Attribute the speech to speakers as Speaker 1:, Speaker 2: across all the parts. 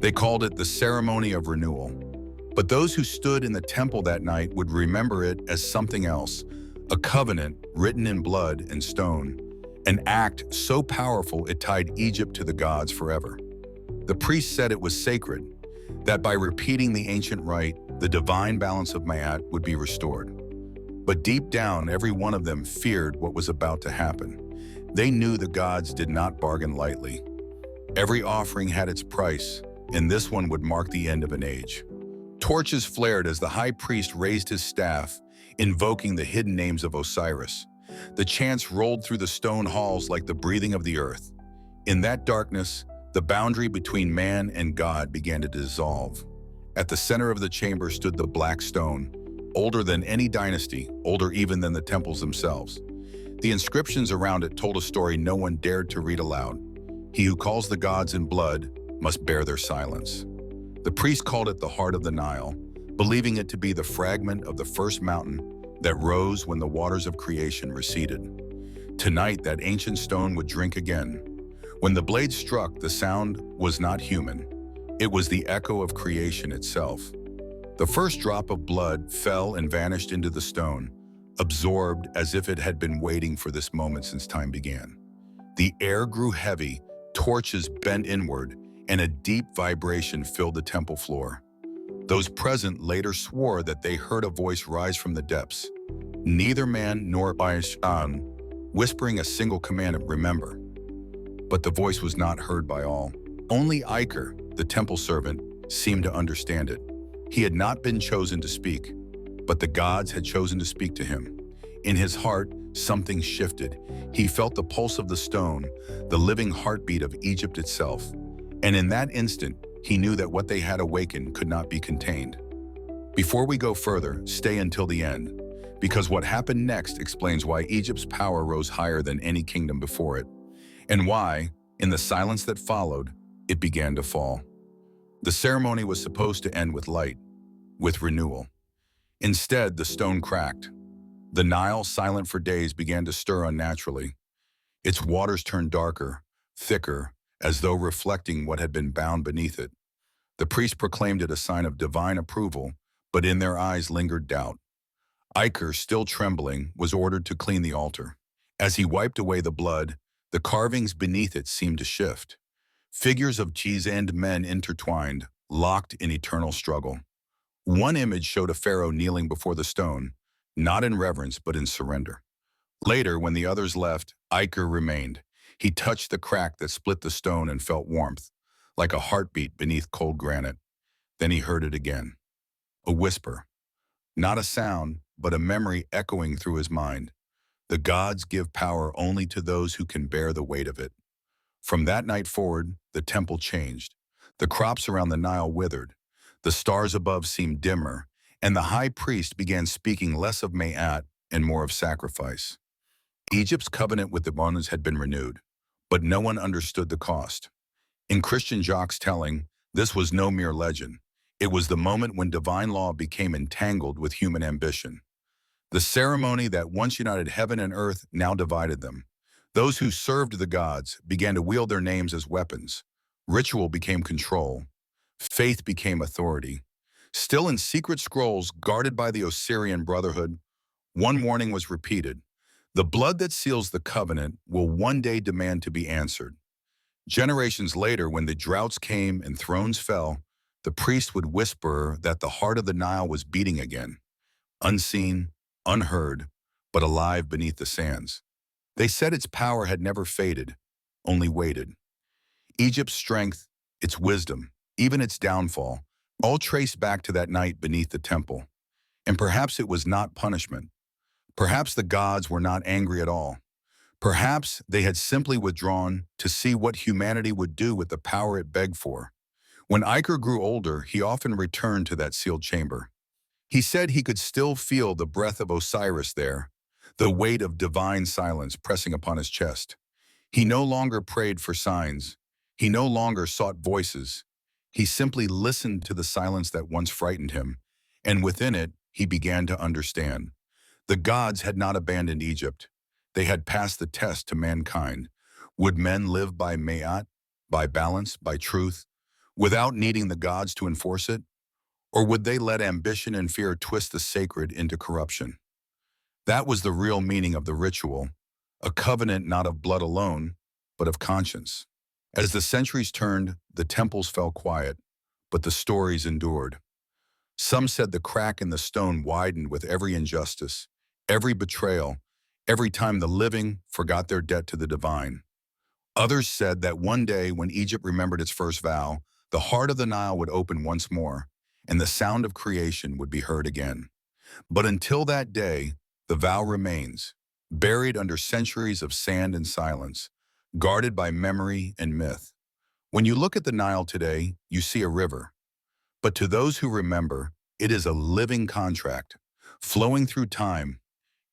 Speaker 1: They called it the ceremony of renewal. But those who stood in the temple that night would remember it as something else, a covenant written in blood and stone, an act so powerful it tied Egypt to the gods forever. The priests said it was sacred, that by repeating the ancient rite, the divine balance of Ma'at would be restored. But deep down, every one of them feared what was about to happen. They knew the gods did not bargain lightly. Every offering had its price, and this one would mark the end of an age. Torches flared as the high priest raised his staff, invoking the hidden names of Osiris. The chants rolled through the stone halls like the breathing of the earth. In that darkness, the boundary between man and God began to dissolve. At the center of the chamber stood the black stone, older than any dynasty, older even than the temples themselves. The inscriptions around it told a story no one dared to read aloud. He who calls the gods in blood must bear their silence. The priest called it the heart of the Nile, believing it to be the fragment of the first mountain that rose when the waters of creation receded. Tonight, that ancient stone would drink again. When the blade struck, the sound was not human. It was the echo of creation itself. The first drop of blood fell and vanished into the stone, absorbed as if it had been waiting for this moment since time began. The air grew heavy, torches bent inward, and a deep vibration filled the temple floor. Those present later swore that they heard a voice rise from the depths, neither man nor Baishan, whispering a single command of remember. But the voice was not heard by all. Only Iker, the temple servant, seemed to understand it. He had not been chosen to speak, but the gods had chosen to speak to him. In his heart, something shifted. He felt the pulse of the stone, the living heartbeat of Egypt itself. And in that instant, he knew that what they had awakened could not be contained. Before we go further, stay until the end, because what happened next explains why Egypt's power rose higher than any kingdom before it, and why, in the silence that followed, it began to fall. The ceremony was supposed to end with light, with renewal. Instead, the stone cracked. The Nile, silent for days, began to stir unnaturally. Its waters turned darker, thicker, as though reflecting what had been bound beneath it. The priest proclaimed it a sign of divine approval, but in their eyes lingered doubt. Iker, still trembling, was ordered to clean the altar. As he wiped away the blood, the carvings beneath it seemed to shift. Figures of and men intertwined, locked in eternal struggle. One image showed a pharaoh kneeling before the stone, not in reverence but in surrender. Later, when the others left, Iker remained. He touched the crack that split the stone and felt warmth, like a heartbeat beneath cold granite. Then he heard it again. A whisper. Not a sound, but a memory echoing through his mind. The gods give power only to those who can bear the weight of it. From that night forward, the temple changed. The crops around the Nile withered. The stars above seemed dimmer, and the high priest began speaking less of Ma'at and more of sacrifice. Egypt's covenant with the Pharaohs had been renewed, but no one understood the cost. In Christian Jacq's telling, this was no mere legend. It was the moment when divine law became entangled with human ambition. The ceremony that once united heaven and earth now divided them. Those who served the gods began to wield their names as weapons. Ritual became control. Faith became authority. Still in secret scrolls guarded by the Osirian Brotherhood, one warning was repeated. The blood that seals the covenant will one day demand to be answered. Generations later, when the droughts came and thrones fell, the priest would whisper that the heart of the Nile was beating again, unseen, unheard, but alive beneath the sands. They said its power had never faded, only waited. Egypt's strength, its wisdom, even its downfall, all traced back to that night beneath the temple. And perhaps it was not punishment. Perhaps the gods were not angry at all. Perhaps they had simply withdrawn to see what humanity would do with the power it begged for. When Iker grew older, he often returned to that sealed chamber. He said he could still feel the breath of Osiris there, the weight of divine silence pressing upon his chest. He no longer prayed for signs. He no longer sought voices. He simply listened to the silence that once frightened him, and within it, he began to understand. The gods had not abandoned Egypt. They had passed the test to mankind. Would men live by Ma'at, by balance, by truth? without needing the gods to enforce it? Or would they let ambition and fear twist the sacred into corruption? That was the real meaning of the ritual, a covenant not of blood alone, but of conscience. As the centuries turned, the temples fell quiet, but the stories endured. Some said the crack in the stone widened with every injustice, every betrayal, every time the living forgot their debt to the divine. Others said that one day when Egypt remembered its first vow, the heart of the Nile would open once more, and the sound of creation would be heard again. But until that day, the vow remains, buried under centuries of sand and silence, guarded by memory and myth. When you look at the Nile today, you see a river. But to those who remember, it is a living contract, flowing through time,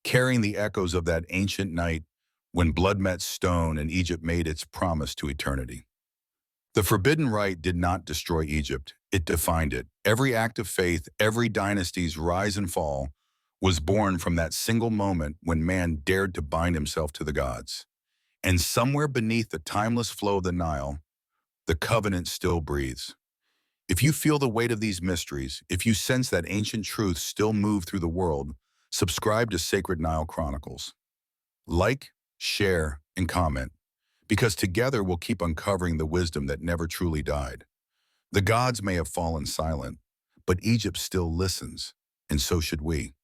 Speaker 1: carrying the echoes of that ancient night when blood met stone and Egypt made its promise to eternity. The forbidden rite did not destroy Egypt, it defined it. Every act of faith, every dynasty's rise and fall, was born from that single moment when man dared to bind himself to the gods. And somewhere beneath the timeless flow of the Nile, the covenant still breathes. If you feel the weight of these mysteries, if you sense that ancient truth still move through the world, subscribe to Sacred Nile Chronicles. Like, share, and comment, because together we'll keep uncovering the wisdom that never truly died. The gods may have fallen silent, but Egypt still listens, and so should we.